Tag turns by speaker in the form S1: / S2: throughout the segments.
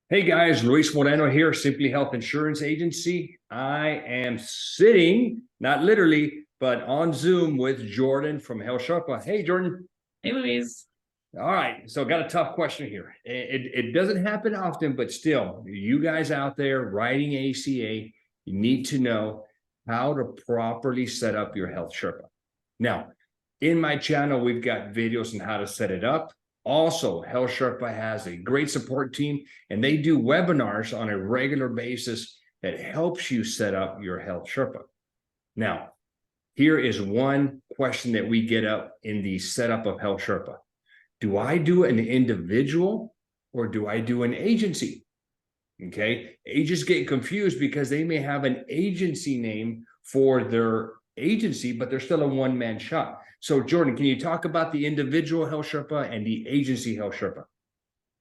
S1: Hey guys, Luis Moreno here, Simply Health Insurance Agency. I am sitting, not literally, but on Zoom with Jordan from HealthSherpa. Hey, Jordan.
S2: Hey, Louise.
S1: All right, so got a tough question here. It doesn't happen often, but still, you guys out there writing ACA, you need to know how to properly set up your HealthSherpa. Now, in my channel, we've got videos on how to set it up. Also, HealthSherpa has a great support team, and they do webinars on a regular basis that helps you set up your HealthSherpa. Now, here is one question that we get up in the setup of HealthSherpa. Do I do an individual or do I do an agency? Okay, agents get confused because they may have an agency name for their agency, but they're still a one-man shop. So Jordan, can you talk about the individual HealthSherpa and the agency HealthSherpa?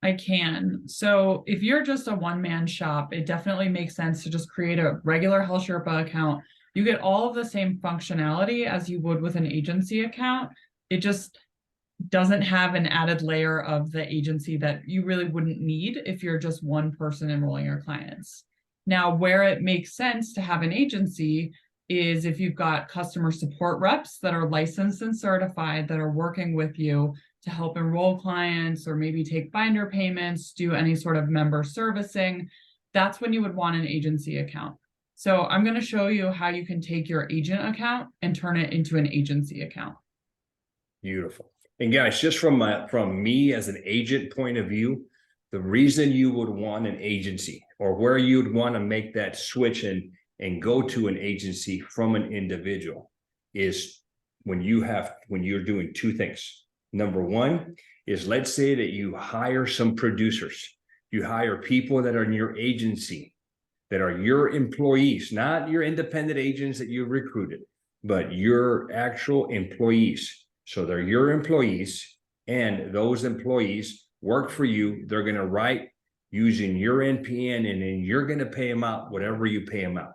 S2: I can. So if you're just a one-man shop, it definitely makes sense to just create a regular HealthSherpa account. You get all of the same functionality as you would with an agency account. It just doesn't have an added layer of the agency that you really wouldn't need if you're just one person enrolling your clients. Now, where it makes sense to have an agency is if you've got customer support reps that are licensed and certified that are working with you to help enroll clients or maybe take binder payments, do any sort of member servicing. That's when you would want an agency account. So I'm going to show you how you can take your agent account and turn it into an agency account.
S1: Beautiful. And guys, just from me as an agent point of view, the reason you would want an agency or where you'd want to make that switch and go to an agency from an individual is when you're doing two things. Number one is, let's say that you hire some producers. You hire people that are in your agency, that are your employees, not your independent agents that you recruited, but your actual employees. So they're your employees, and those employees work for you. They're going to write using your NPN, and then you're going to pay them out whatever you pay them out.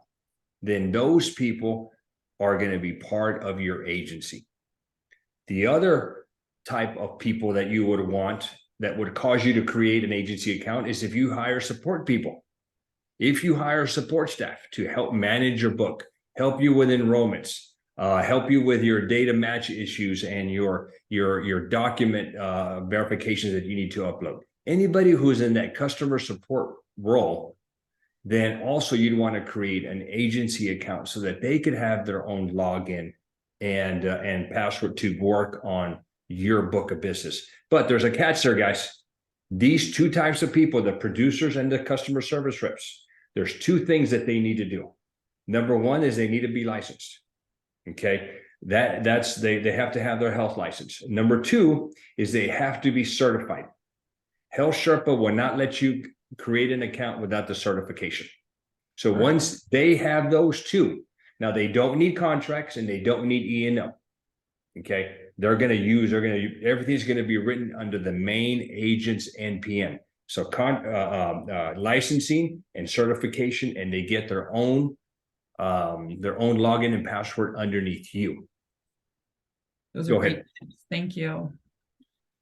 S1: Then those people are going to be part of your agency. The other type of people that you would want that would cause you to create an agency account is if you hire support people. If you hire support staff to help manage your book, help you with enrollments, help you with your data match issues and your document verifications that you need to upload. Anybody who's in that customer support role, then also you'd want to create an agency account so that they could have their own login and password to work on your book of business. But there's a catch there, guys. These two types of people, the producers and the customer service reps, there's two things that they need to do. Number one is they need to be licensed. Okay, they have to have their health license. Number two is they have to be certified. HealthSherpa will not let you create an account without the certification. So once they have those two, now they don't need contracts and they don't need E&O. Okay, everything's going to be written under the main agent's NPN. So licensing and certification, and they get their own login and password underneath you.
S2: Go ahead. Thank you.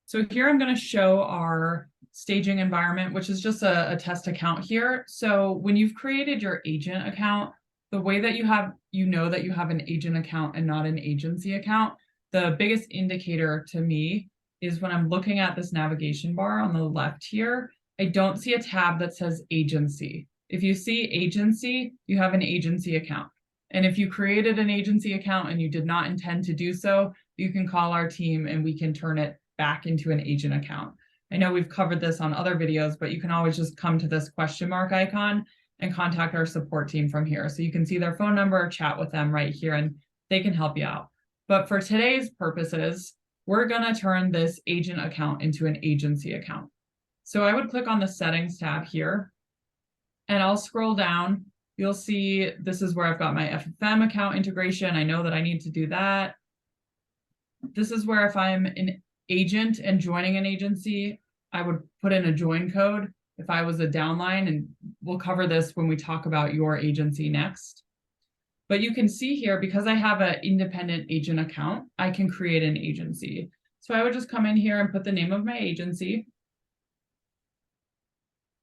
S2: So here I'm going to show our staging environment, which is just a test account here. So when you've created your agent account, the way that you know that you have an agent account and not an agency account, the biggest indicator to me is when I'm looking at this navigation bar on the left here, I don't see a tab that says agency. If you see agency, you have an agency account. And if you created an agency account and you did not intend to do so, you can call our team and we can turn it back into an agent account. I know we've covered this on other videos, but you can always just come to this question mark icon and contact our support team from here. So you can see their phone number, chat with them right here, and they can help you out. But for today's purposes, we're going to turn this agent account into an agency account. So I would click on the settings tab here, and I'll scroll down. You'll see this is where I've got my FFM account integration. I know that I need to do that. This is where if I'm an agent and joining an agency, I would put in a join code if I was a downline, and we'll cover this when we talk about your agency next. But you can see here, because I have an independent agent account, I can create an agency. So I would just come in here and put the name of my agency.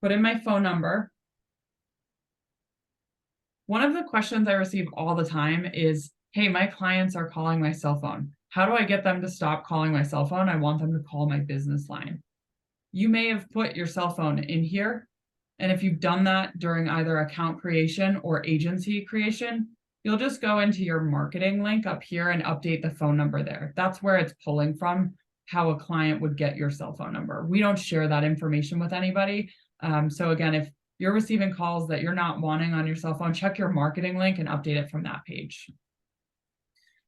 S2: put in my phone number. One of the questions I receive all the time is, hey, my clients are calling my cell phone. How do I get them to stop calling my cell phone? I want them to call my business line. You may have put your cell phone in here. And if you've done that during either account creation or agency creation, you'll just go into your marketing link up here and update the phone number there. That's where it's pulling from, how a client would get your cell phone number. We don't share that information with anybody. So again, if you're receiving calls that you're not wanting on your cell phone, check your marketing link and update it from that page.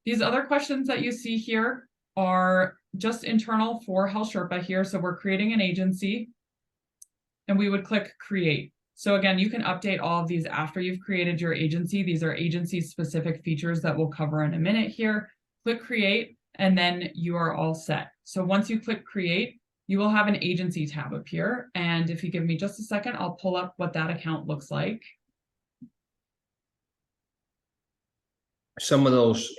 S2: These other questions that you see here are just internal for HealthSherpa here. So we're creating an agency and we would click create. So again, you can update all of these after you've created your agency. These are agency specific features that we'll cover in a minute here. Click create and then you are all set. So once you click create, you will have an agency tab up here. And if you give me just a second, I'll pull up what that account looks like.
S1: Some of those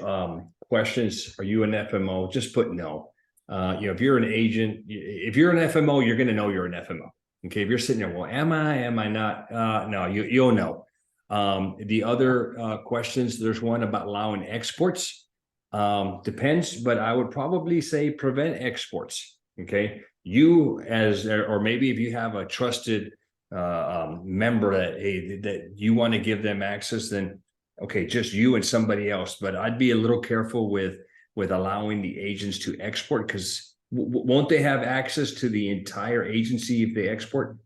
S1: questions, are you an FMO? Just put no. If you're an agent, if you're an FMO, you're going to know you're an FMO. Okay, if you're sitting there, well, am I not? No, you'll know. The other questions, there's one about allowing exports. Depends, but I would probably say prevent exports. Okay, you or maybe if you have a trusted member that you want to give them access, then okay, just you and somebody else. But I'd be a little careful with allowing the agents to export, because won't they have access to the entire agency if they export?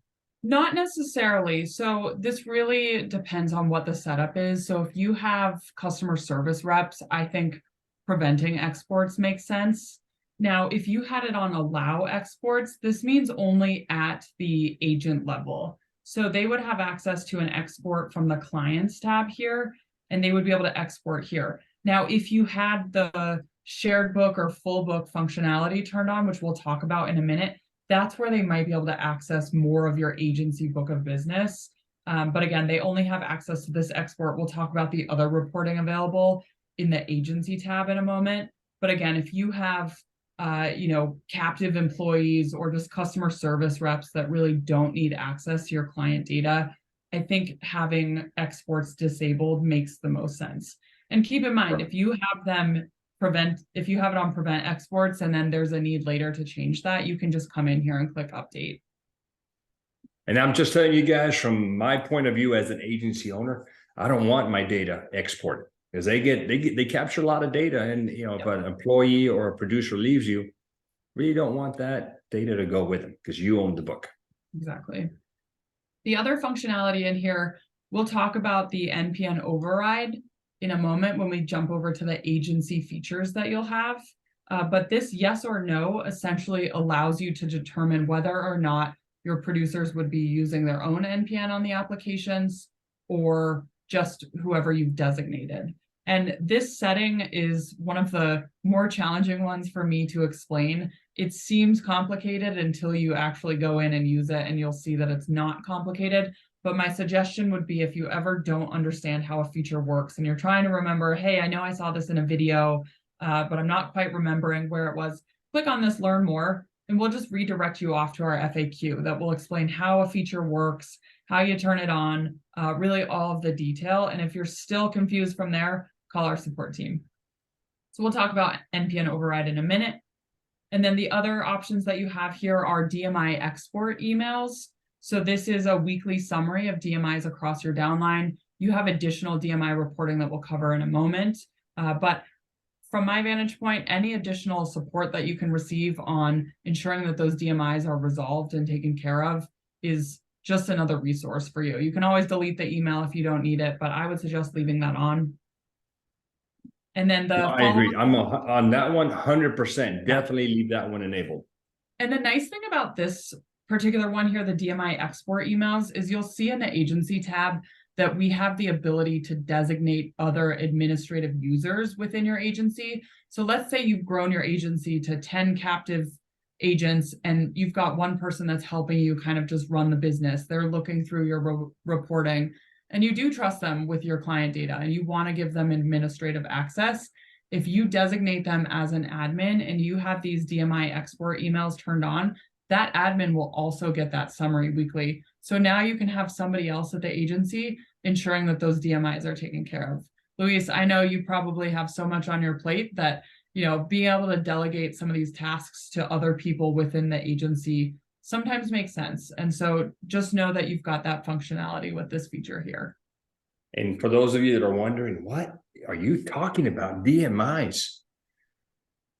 S2: Not necessarily. So this really depends on what the setup is. So if you have customer service reps, I think preventing exports makes sense. Now, if you had it on allow exports, this means only at the agent level. So they would have access to an export from the clients tab here, and they would be able to export here. Now, if you had the shared book or full book functionality turned on, which we'll talk about in a minute, that's where they might be able to access more of your agency book of business. But again, they only have access to this export. We'll talk about the other reporting available in the agency tab in a moment. But again, if you have captive employees or just customer service reps that really don't need access to your client data, I think having exports disabled makes the most sense. And keep in mind, if you have if you have it on prevent exports and then there's a need later to change that, you can just come in here and click update.
S1: And I'm just telling you guys, from my point of view as an agency owner, I don't want my data exported, because they capture a lot of data. And if an employee or a producer leaves you, really don't want that data to go with them, because you own the book.
S2: Exactly. The other functionality in here, we'll talk about the NPN override in a moment when we jump over to the agency features that you'll have. But this yes or no essentially allows you to determine whether or not your producers would be using their own NPN on the applications or just whoever you've designated. And this setting is one of the more challenging ones for me to explain. It seems complicated until you actually go in and use it, and you'll see that it's not complicated. But my suggestion would be, if you ever don't understand how a feature works and you're trying to remember, hey, I know I saw this in a video, but I'm not quite remembering where it was, click on this Learn More, and we'll just redirect you off to our FAQ that will explain how a feature works, how you turn it on, really all of the detail. And if you're still confused from there, call our support team. So we'll talk about NPN override in a minute. And then the other options that you have here are DMI export emails. So this is a weekly summary of DMIs across your downline. You have additional DMI reporting that we'll cover in a moment. But from my vantage point, any additional support that you can receive on ensuring that those DMIs are resolved and taken care of is just another resource for you. You can always delete the email if you don't need it, but I would suggest leaving that on. And then
S1: I agree. I'm on that one 100%. Definitely leave that one enabled.
S2: And the nice thing about this particular one here, the DMI export emails, is you'll see in the agency tab that we have the ability to designate other administrative users within your agency. So let's say you've grown your agency to 10 captive agents and you've got one person that's helping you kind of just run the business. They're looking through your reporting, and you do trust them with your client data and you want to give them administrative access. If you designate them as an admin and you have these DMI export emails turned on, that admin will also get that summary weekly. So now you can have somebody else at the agency ensuring that those DMIs are taken care of. Luis, I know you probably have so much on your plate that, being able to delegate some of these tasks to other people within the agency sometimes makes sense. And so just know that you've got that functionality with this feature here.
S1: And for those of you that are wondering, what are you talking about? DMIs.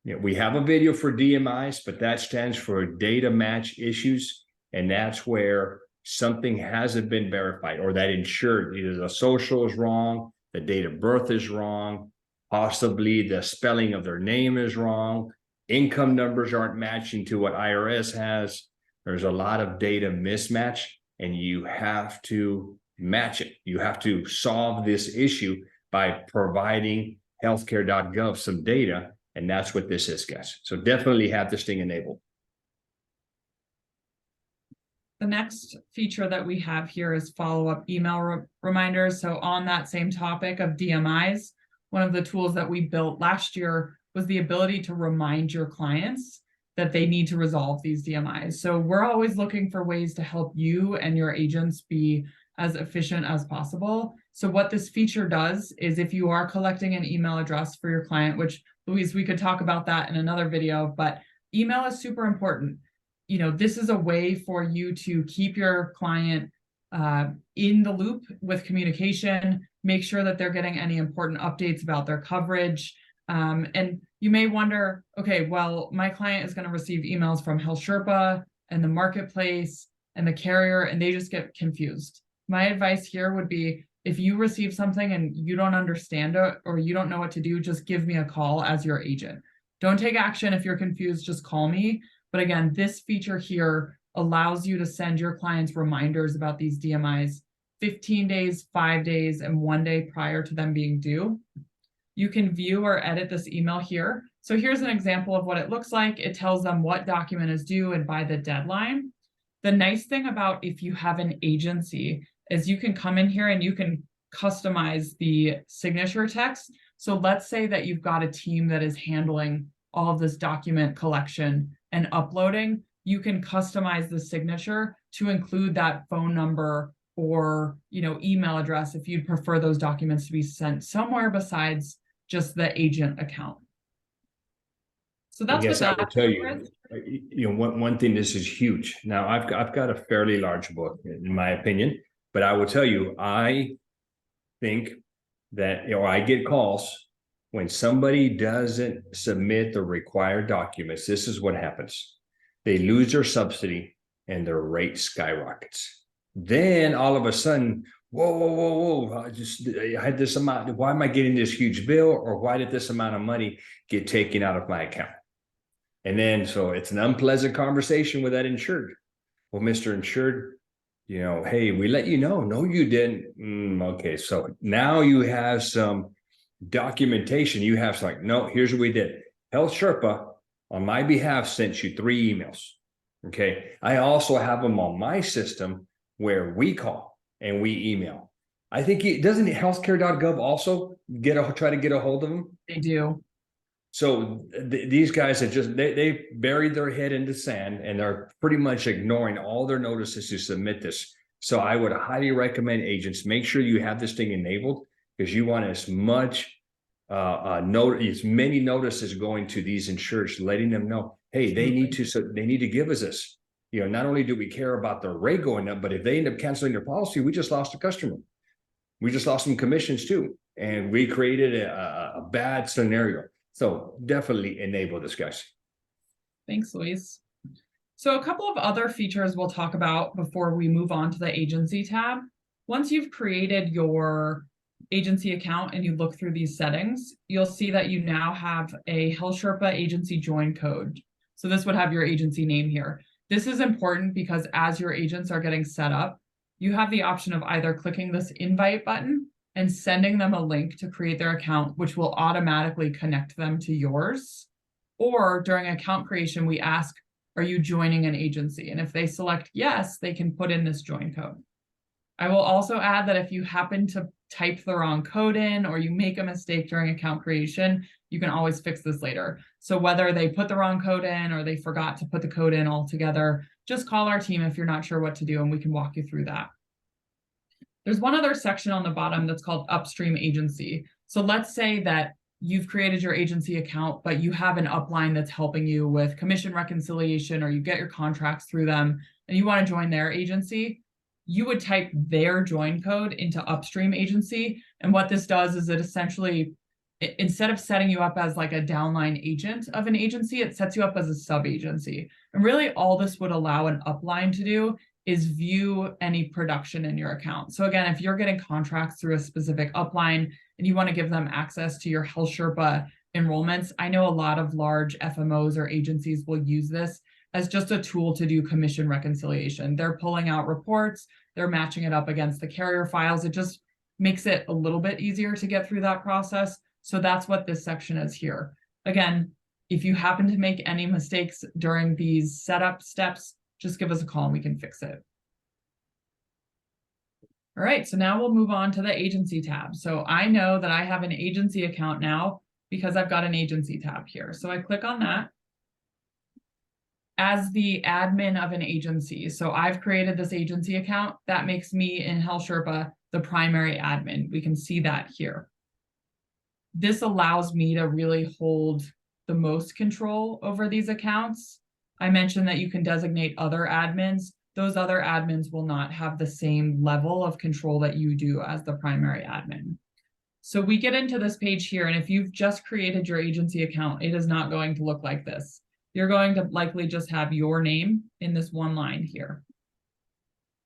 S1: We have a video for DMIs, but that stands for data match issues. And that's where something hasn't been verified, or that insured, either the social is wrong, the date of birth is wrong, possibly the spelling of their name is wrong, income numbers aren't matching to what IRS has. There's a lot of data mismatch, and you have to match it. You have to solve this issue by providing healthcare.gov some data, and that's what this is, guys. So definitely have this thing enabled.
S2: The next feature that we have here is follow-up email reminders. So on that same topic of DMIs, one of the tools that we built last year was the ability to remind your clients that they need to resolve these DMIs. So we're always looking for ways to help you and your agents be as efficient as possible. So what this feature does is, if you are collecting an email address for your client, which, Louise, we could talk about that in another video, but email is super important. This is a way for you to keep your client in the loop with communication, make sure that they're getting any important updates about their coverage. And you may wonder, okay, well, my client is going to receive emails from HealthSherpa and the marketplace and the carrier, and they just get confused. My advice here would be, if you receive something and you don't understand it or you don't know what to do, just give me a call as your agent. Don't take action if you're confused, just call me. But again, this feature here allows you to send your clients reminders about these DMIs 15 days, 5 days, and 1 day prior to them being due. You can view or edit this email here. So here's an example of what it looks like. It tells them what document is due and by the deadline. The nice thing about if you have an agency is you can come in here and you can customize the signature text. So let's say that you've got a team that is handling all of this document collection and uploading. You can customize the signature to include that phone number or email address if you'd prefer those documents to be sent somewhere besides just the agent account. So that's what that
S1: I will tell you, one thing, this is huge. Now I've got a fairly large book, in my opinion, but I will tell you, I think that, I get calls when somebody doesn't submit the required documents. This is what happens. They lose their subsidy and their rate skyrockets. Then all of a sudden, whoa, I had this amount. Why am I getting this huge bill? Or why did this amount of money get taken out of my account? And then, so it's an unpleasant conversation with that insured. Well, Mr. Insured, hey, we let you know. No, you didn't. Okay, so now you have some documentation. You have like, no, here's what we did. HealthSherpa on my behalf sent you 3 emails. Okay, I also have them on my system where we call and we email. I think doesn't healthcare.gov also try to get a hold of them?
S2: They do.
S1: So these guys have just they buried their head into sand, and they're pretty much ignoring all their notices to submit this. So I would highly recommend agents, make sure you have this thing enabled, because you want as much as many notices going to these insurers, letting them know, hey, they need to give us this. Not only do we care about the rate going up, but if they end up canceling their policy, we just lost a customer. We just lost some commissions too, and we created a bad scenario. So definitely enable this, guys.
S2: Thanks, Luis. So a couple of other features we'll talk about before we move on to the agency tab. Once you've created your agency account and you look through these settings, you'll see that you now have a HealthSherpa agency join code. So this would have your agency name here. This is important because as your agents are getting set up, you have the option of either clicking this invite button and sending them a link to create their account, which will automatically connect them to yours. Or during account creation, we ask, are you joining an agency? And if they select yes, they can put in this join code. I will also add that if you happen to type the wrong code in or you make a mistake during account creation, you can always fix this later. So whether they put the wrong code in or they forgot to put the code in altogether, just call our team if you're not sure what to do, and we can walk you through that. There's one other section on the bottom that's called upstream agency. So let's say that you've created your agency account, but you have an upline that's helping you with commission reconciliation, or you get your contracts through them and you want to join their agency. You would type their join code into upstream agency. And what this does is it essentially, instead of setting you up as like a downline agent of an agency, it sets you up as a sub agency. And really all this would allow an upline to do is view any production in your account. So again, if you're getting contracts through a specific upline and you want to give them access to your HealthSherpa enrollments, I know a lot of large FMOs or agencies will use this as just a tool to do commission reconciliation. They're pulling out reports, they're matching it up against the carrier files. It just makes it a little bit easier to get through that process. So that's what this section is here. Again, if you happen to make any mistakes during these setup steps, just give us a call and we can fix it. All right, so now we'll move on to the agency tab. So I know that I have an agency account now because I've got an agency tab here. So I click on that. As the admin of an agency, so I've created this agency account, that makes me in HealthSherpa the primary admin. We can see that here. This allows me to really hold the most control over these accounts. I mentioned that you can designate other admins. Those other admins will not have the same level of control that you do as the primary admin. So we get into this page here, and if you've just created your agency account, it is not going to look like this. You're going to likely just have your name in this one line here.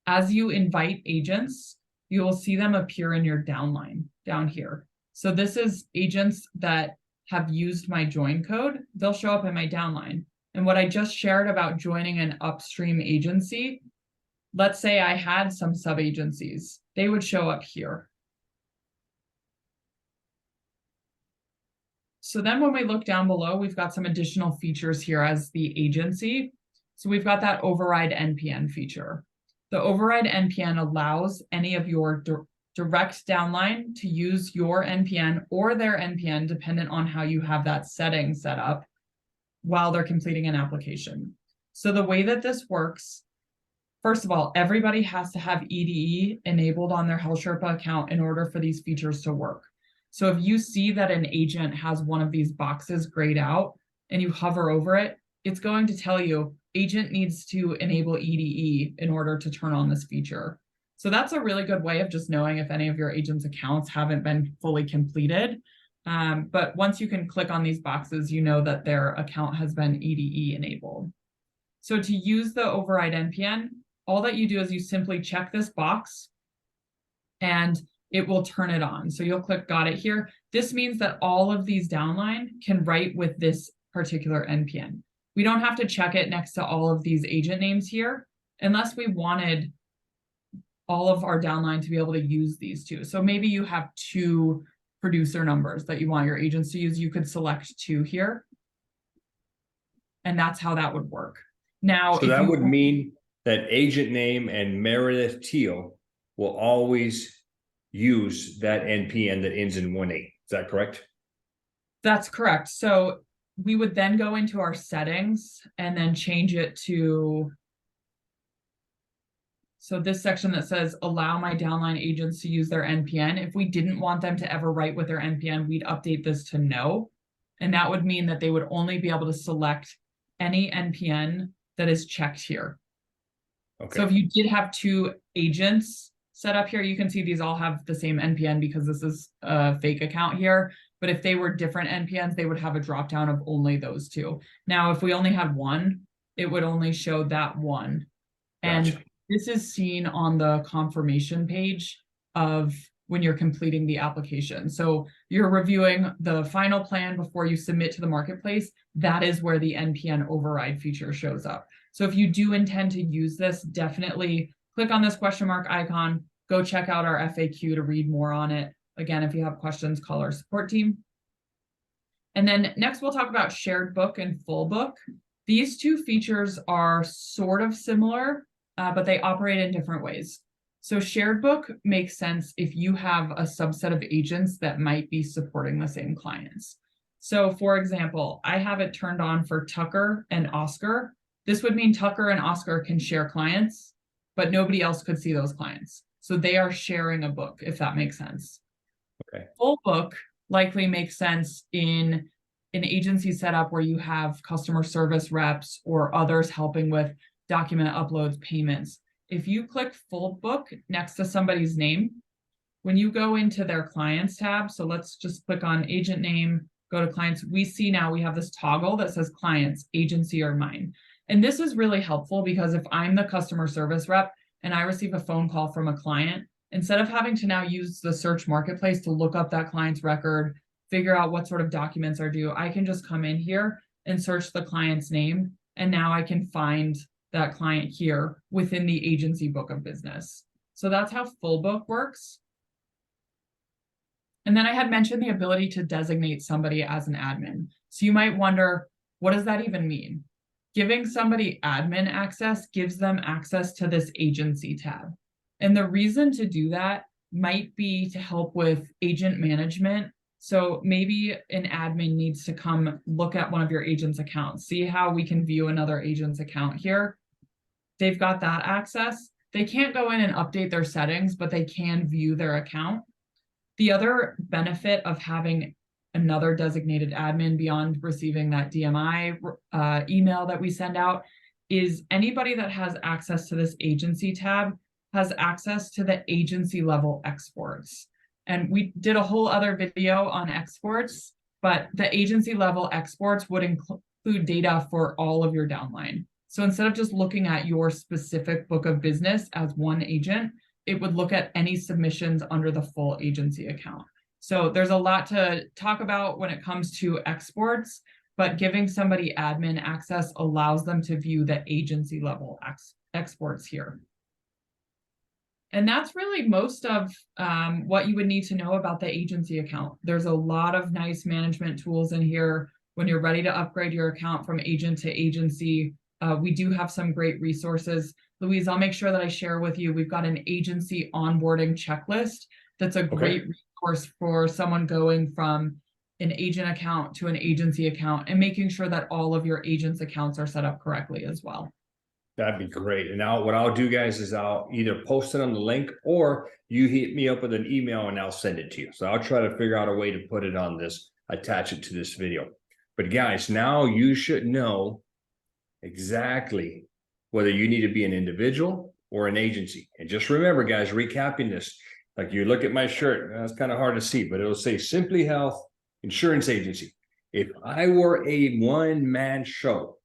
S2: As you invite agents, you will see them appear in your downline down here. So this is agents that have used my join code. They'll show up in my downline. And what I just shared about joining an upstream agency, let's say I had some sub-agencies, they would show up here. So then when we look down below, we've got some additional features here as the agency. So we've got that override NPN feature. The override NPN allows any of your direct downline to use your NPN or their NPN, dependent on how you have that setting set up, while they're completing an application. So the way that this works, first of all, everybody has to have EDE enabled on their HealthSherpa account in order for these features to work. So if you see that an agent has one of these boxes grayed out and you hover over it, it's going to tell you agent needs to enable EDE in order to turn on this feature. So that's a really good way of just knowing if any of your agent's accounts haven't been fully completed. But once you can click on these boxes, you know that their account has been EDE enabled. So to use the override NPN, all that you do is you simply check this box and it will turn it on. So you'll click got it here. This means that all of these downline can write with this particular NPN. We don't have to check it next to all of these agent names here unless we wanted all of our downline to be able to use these two. So maybe you have two producer numbers that you want your agents to use. You could select two here. And that's how that would work. Now,
S1: so that would mean that agent name and Meredith Teal will always use that NPN that ends in 18. Is that correct?
S2: That's correct. So we would then go into our settings and then change it to, so this section that says allow my downline agents to use their NPN. If we didn't want them to ever write with their NPN, we'd update this to no. And that would mean that they would only be able to select any NPN that is checked here. Okay. So if you did have two agents set up here, you can see these all have the same NPN because this is a fake account here. But if they were different NPNs, they would have a drop down of only those two. Now, if we only had one, it would only show that one. Gotcha. And this is seen on the confirmation page of when you're completing the application. So you're reviewing the final plan before you submit to the marketplace. That is where the NPN override feature shows up. So if you do intend to use this, definitely click on this question mark icon, go check out our FAQ to read more on it. Again, if you have questions, call our support team. And then next we'll talk about shared book and full book. These two features are sort of similar, but they operate in different ways. So shared book makes sense if you have a subset of agents that might be supporting the same clients. So for example, I have it turned on for Tucker and Oscar. This would mean Tucker and Oscar can share clients, but nobody else could see those clients. So they are sharing a book, if that makes sense.
S1: Okay.
S2: Full book likely makes sense in an agency setup where you have customer service reps or others helping with document uploads, payments. If you click full book next to somebody's name, when you go into their clients tab, so let's just click on agent name, go to clients, we see now we have this toggle that says clients, agency or mine. And this is really helpful because if I'm the customer service rep and I receive a phone call from a client, instead of having to now use the search marketplace to look up that client's record, figure out what sort of documents are due, I can just come in here and search the client's name. And now I can find that client here within the agency book of business. So that's how full book works. And then I had mentioned the ability to designate somebody as an admin. So you might wonder, what does that even mean? Giving somebody admin access gives them access to this agency tab. And the reason to do that might be to help with agent management. So maybe an admin needs to come look at one of your agent's accounts, see how we can view another agent's account here. They've got that access. They can't go in and update their settings, but they can view their account. The other benefit of having another designated admin beyond receiving that DMI email that we send out is anybody that has access to this agency tab has access to the agency level exports. And we did a whole other video on exports, but the agency level exports would include data for all of your downline. So instead of just looking at your specific book of business as one agent, it would look at any submissions under the full agency account. So there's a lot to talk about when it comes to exports, but giving somebody admin access allows them to view the agency level exports here. And that's really most of what you would need to know about the agency account. There's a lot of nice management tools in here. When you're ready to upgrade your account from agent to agency, we do have some great resources. Louise, I'll make sure that I share with you, we've got an agency onboarding checklist that's a great resource for someone going from an agent account to an agency account and making sure that all of your agents' accounts are set up correctly as well.
S1: That'd be great. And now what I'll do, guys, is I'll either post it on the link or you hit me up with an email and I'll send it to you. So I'll try to figure out a way to put it on this, attach it to this video. But guys, now you should know exactly whether you need to be an individual or an agency. And just remember, guys, recapping this, like you look at my shirt, it's kind of hard to see, but it'll say Simply Health Insurance Agency. If I were a one-man show,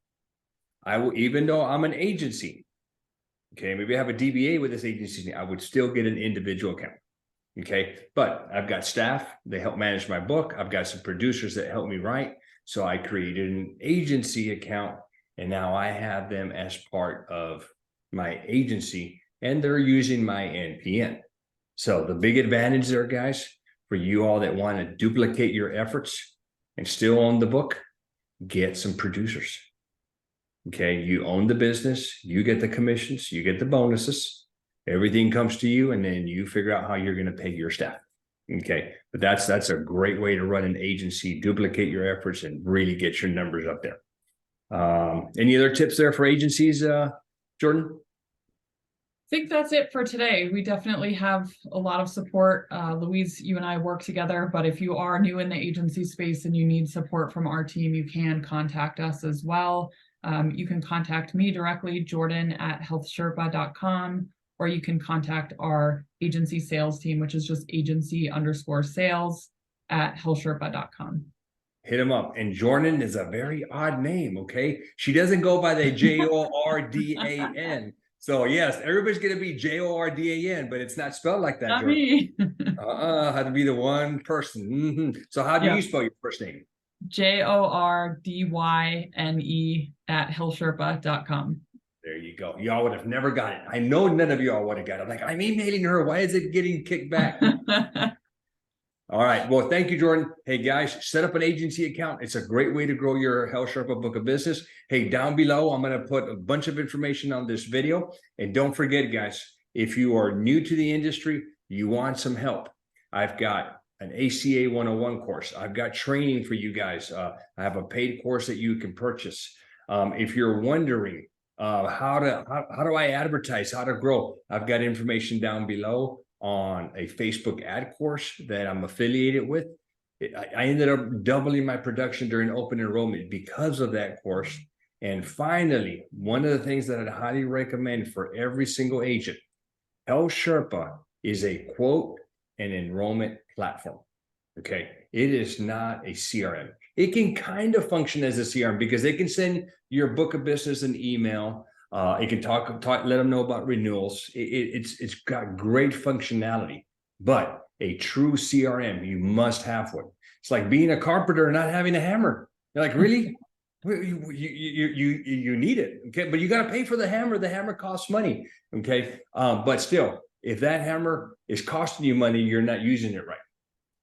S1: I will, even though I'm an agency, okay, maybe I have a DBA with this agency, I would still get an individual account. Okay, but I've got staff, they help manage my book. I've got some producers that help me write. So I created an agency account. And now I have them as part of my agency and they're using my NPN. So the big advantage there, guys, for you all that want to duplicate your efforts and still own the book, get some producers. Okay, you own the business, you get the commissions, you get the bonuses, everything comes to you, and then you figure out how you're going to pay your staff. Okay, but that's a great way to run an agency, duplicate your efforts, and really get your numbers up there. Any other tips there for agencies, Jordan?
S2: I think that's it for today. We definitely have a lot of support. Louise, you and I work together, but if you are new in the agency space and you need support from our team, you can contact us as well. You can contact me directly, Jordan at healthsherpa.com, or you can contact our agency sales team, which is just agency_sales at healthsherpa.com.
S1: Hit him up. And Jordan is a very odd name, okay? She doesn't go by the Jordan. So yes, everybody's going to be Jordan, but it's not spelled like that.
S2: Not me.
S1: Had to be the one person. So how do you spell your first name?
S2: JORDYNE at healthsherpa.com.
S1: There you go. Y'all would have never got it. I know none of y'all would have got it. Like, I'm emailing her. Why is it getting kicked back? All right. Well, thank you, Jordan. Hey, guys, set up an agency account. It's a great way to grow your HealthSherpa book of business. Hey, down below, I'm going to put a bunch of information on this video. And don't forget, guys, if you are new to the industry, you want some help, I've got an ACA 101 course. I've got training for you guys. I have a paid course that you can purchase. If you're wondering how do I advertise, how to grow, I've got information down below on a Facebook ad course that I'm affiliated with. I ended up doubling my production during open enrollment because of that course. And finally, one of the things that I'd highly recommend for every single agent, HealthSherpa is a quote and enrollment platform. Okay, it is not a CRM. It can kind of function as a CRM because they can send your book of business an email. It can talk, let them know about renewals. It's got great functionality, but a true CRM, you must have one. It's like being a carpenter and not having a hammer. You're like, really? You need it, okay? But you got to pay for the hammer. The hammer costs money, okay? But still, if that hammer is costing you money, you're not using it right.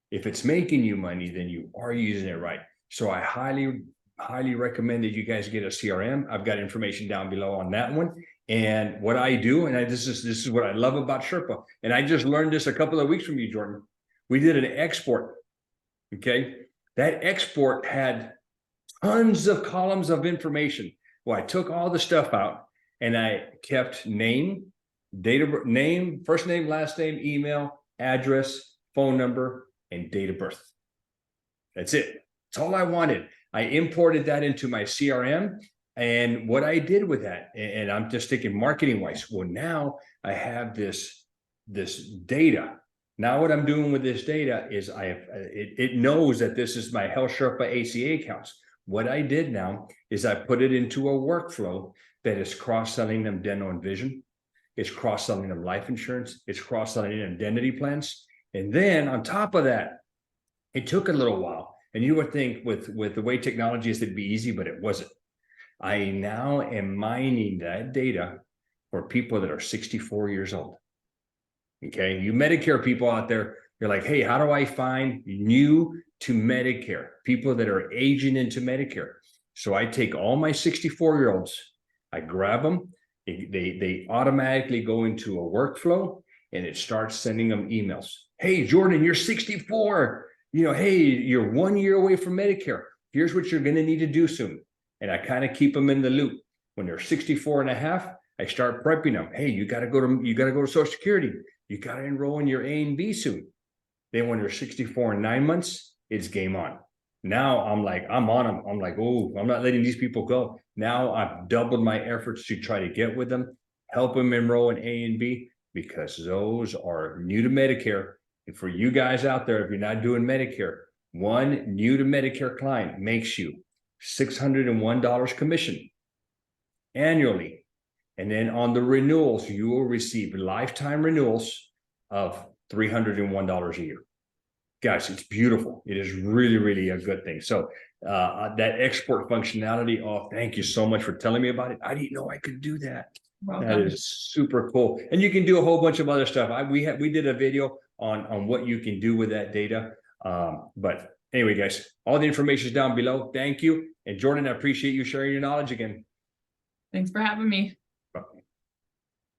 S1: If it's making you money, then you are using it right. So I highly recommend that you guys get a CRM. I've got information down below on that one. And what I do, and this is what I love about Sherpa. And I just learned this a couple of weeks from you, Jordan. We did an export. Okay, that export had tons of columns of information. Well, I took all the stuff out and I kept name, date of name, first name, last name, email, address, phone number, and date of birth. That's it. That's all I wanted. I imported that into my CRM. And what I did with that, and I'm just thinking marketing wise, well, now I have this data. Now what I'm doing with this data is it knows that this is my HealthSherpa ACA accounts. What I did now is I put it into a workflow that is cross-selling them dental and vision. It's cross-selling them life insurance. It's cross-selling them identity plans. And then on top of that, it took a little while. And you would think with the way technology is, it'd be easy, but it wasn't. I now am mining that data for people that are 64 years old. Okay, you Medicare people out there, you're like, hey, how do I find new to Medicare, people that are aging into Medicare? So I take all my 64-year-olds, I grab them, they automatically go into a workflow, and it starts sending them emails. Hey, Jordan, you're 64. Hey, you're 1 year away from Medicare. Here's what you're going to need to do soon. And I kind of keep them in the loop. When they're 64 and a half, I start prepping them. Hey, you got to go to Social Security. You got to enroll in your A and B soon. Then when they're 64 and 9 months, it's game on. Now I'm on them. I'm like, oh, I'm not letting these people go. Now I've doubled my efforts to try to get with them, help them enroll in A and B, because those are new to Medicare. And for you guys out there, if you're not doing Medicare, one new to Medicare client makes you $601 commission annually. And then on the renewals, you will receive lifetime renewals of $301 a year. Guys, it's beautiful. It is really, really a good thing. So that export functionality, oh, thank you so much for telling me about it. I didn't know I could do that. Welcome. That is super cool. And you can do a whole bunch of other stuff. We did a video on what you can do with that data. But anyway, guys, all the information is down below. Thank you. And Jordan, I appreciate you sharing your knowledge again.
S2: Thanks for having me.